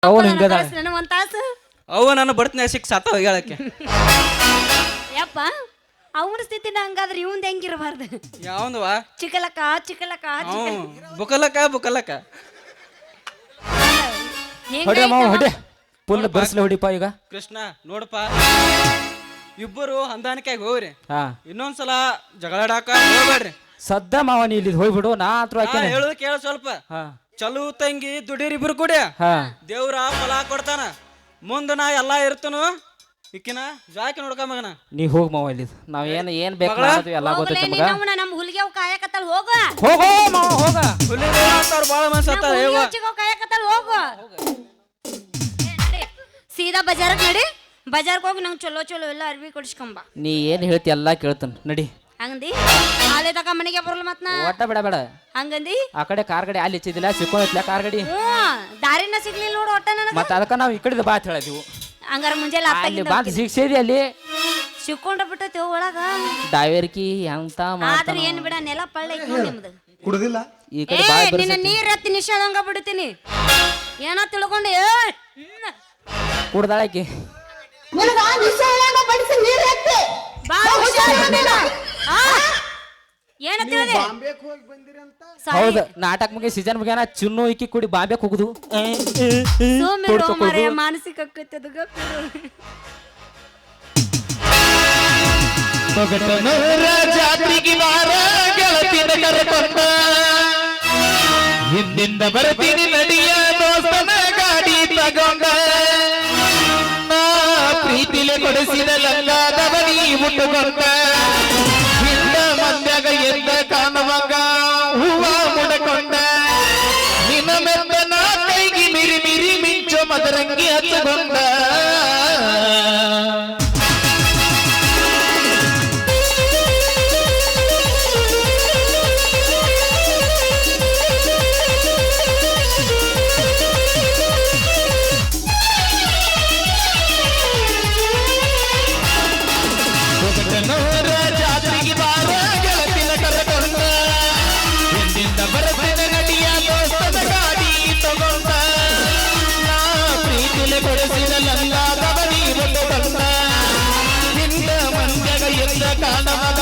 ಅವನು ಹಿಂಗದ ನನ್ನ ಒಂದ್ ತಾಸು ಅವ ನಾನು ಬರ್ತೀನಿ ಸಿಕ್ ಸಾತ ಹೇಳಕ್ಕೆ ಯಪ್ಪ ಅವನ ಸ್ಥಿತಿನ ಹಂಗಾದ್ರೆ ಇವಂದ ಹೆಂಗಿರಬಾರ್ದು ಯಾವಂದವಾ ಚಿಕ್ಕಲಕ್ಕ ಚಿಕ್ಕಲಕ್ಕ ಬುಕಲಕ್ಕ ಬುಕಲಕ್ಕ ಹೊಡೆ ಮಾವ ಹೊಡೆ ಫುಲ್ ಬರ್ಸ್ಲೆ ಹೊಡಿಪ ಈಗ ಕೃಷ್ಣ ನೋಡಪ್ಪ ಇಬ್ಬರು ಹೊಂದಾಣಿಕೆಯಾಗಿ ಹೋಗ್ರಿ ಹಾ ಇನ್ನೊಂದ್ಸಲ ಜಗಳಾಡಾಕ ಹೋಗ್ಬೇಡ್ರಿ ಸದ್ದ ಮಾವ ನೀ ಇಲ್ಲಿ ಹೋಗ್ಬಿಡು ನಾ ಹತ್ರ ನಾ ಹೇಳುದು ಕೇಳ ಸ್ವಲ್ಪ ಹಾ ಚಲು ತಂಗಿ ದುಡೀರಿ ಇಬ್ರು ಕೂಡಿ ಹಾ ದೇವ್ರ ಫಲ ಕೊಡ್ತಾನ ಮುಂದ ನಾ ಎಲ್ಲಾ ಇರ್ತನು ಇಕ್ಕಿನ ಜಾಕಿ ನೋಡ್ಕ ಮಗನ ನೀ ಹೋಗ್ ಮಾವ ಇಲ್ಲಿ ನಾವ್ ಏನ್ ಬೇಕು ಮಾಡೋದು ಎಲ್ಲ ಗೊತ್ತೈತೆ ಮಗ ನಮ್ಮ ಹುಲಿಗೆ ಅವ್ ಕಾಯಕತ್ತಲ್ ಹೋಗ ಹೋಗೋ ಮಾವ ಹೋಗ ಹುಲಿ ಅಂತಾರ ಬಾಳ ಮನ್ಸ ಆತಾರ ಕಾಯಕತ್ತಲ್ ಹೋಗು ಸೀದಾ ಬಜಾರ್ಕ್ ನಡಿ ಬಜಾರ್ಗೆ ಹೋಗಿ ನಂಗೆ ಚಲೋ ಚಲೋ ಎಲ್ಲ ಅರ್ವಿ ಕೊಡಿಸ್ಕೊಂಬ ನೀ ಏನ್ ಹೇಳ್ತಿ ಎಲ್ಲಾ ಕೇಳ್ತಾನ ನಡಿ ಹಂಗಂದಿ ಹಾಲೆ ತಕ ಮನೆಗೆ ಬರಲ್ಲ ಮತ್ನ ಒಟ್ಟ ಬೇಡ ಬೇಡ ಹಂಗಂದಿ ಆ ಕಡೆ ಕಾರ್ ಗಡಿ ಅಲ್ಲಿ ಹಚ್ಚಿದಿಲ್ಲ ಸಿಕ್ಕೊಂಡ್ಲ ಕಾರ್ ಗಡಿ ದಾರಿನ ಸಿಗ್ಲಿಲ್ಲ ನೋಡು ಒಟ್ಟ ನನಗೆ ಮತ್ತ ಅದಕ್ಕ ನಾವ್ ಈ ಕಡೆ ಬಾ ಅಂತ ಹೇಳಿದ್ವು ಹಂಗಾರ ಮುಂಜಾನೆ ಅಲ್ಲಿ ಬಂದ್ ಸಿಕ್ಸಿದಿ ಅಲ್ಲಿ ಸಿಕ್ಕೊಂಡ ಬಿಟ್ಟತಿ ಒಳಗ ಡಾವೇರ್ಕಿ ಅಂತ ಆದ್ರೆ ಏನ್ ಬಿಡ ನೆಲ ಪಳ್ಳ ಐತಿ ನೋಡಿ ನಿಮ್ದು ಕುಡುದಿಲ್ಲ ಈ ಕಡೆ ಬಾ ನಿನ್ನ ನೀರ್ ಎತ್ತಿ ನಿಷೇಧಂಗ ಬಿಡ್ತೀನಿ ಏನೋ ತಿಳ್ಕೊಂಡು ಕುಡ್ದಾಳಕಿ ಹೌದು ನಾಟಕ ಮುಗಿ ಸೀಸನ್ ಮುಗಿಯನ ಚಿನ್ನು ಇಕ್ಕಿ ಕುಡಿ ಬಾಂಬೆ ಹೋಗುದು ಮಾನಸಿಕ ಹಿಂದಿಂದ ಬರ್ತೀನಿ ನಡಿಯ ದೋಸ್ತನ ಗಾಡಿ ತಗೊಂಡ ಪ್ರೀತಿಲೆ ಕೊಡಿಸಿದ ಲಂಗಾದವನಿ ಮುಟ್ಟುಕೊಂಡ ಹಿಂದ ಮಂದ್ಯಾಗ ಎದ್ದ ಕಾಣುವಾಗ ಹೂವ ಮುಡಕೊಂಡ ನಿನ್ನ ಮೆತ್ತನ ಕೈಗೆ ಮಿರಿ ಮಿರಿ ಮಿಂಚು ಮದರಂಗಿ ಹತ್ತುಕೊಂಡ ಜಾತ್ರೆಗೆ ಬಾರ ಗೆಳತಿನ ಕರೆಕೊಂಡ ಹಿಂದಿಂದ ಬರತನ ನಡಿಯ ದೋಸ್ತನ ಗಾಡಿ ತಗೊಂಡ ನಾ ಪ್ರೀತಿಲೆ ಕೊಡಿಸಿದ ಲಂಗಾದವನಿ ಮುಟ್ಟುಕೊಂಡ ಹಿಂದ ಮಂದ್ಯಾಗ ಎದ್ದ ಕಾಣಮಗ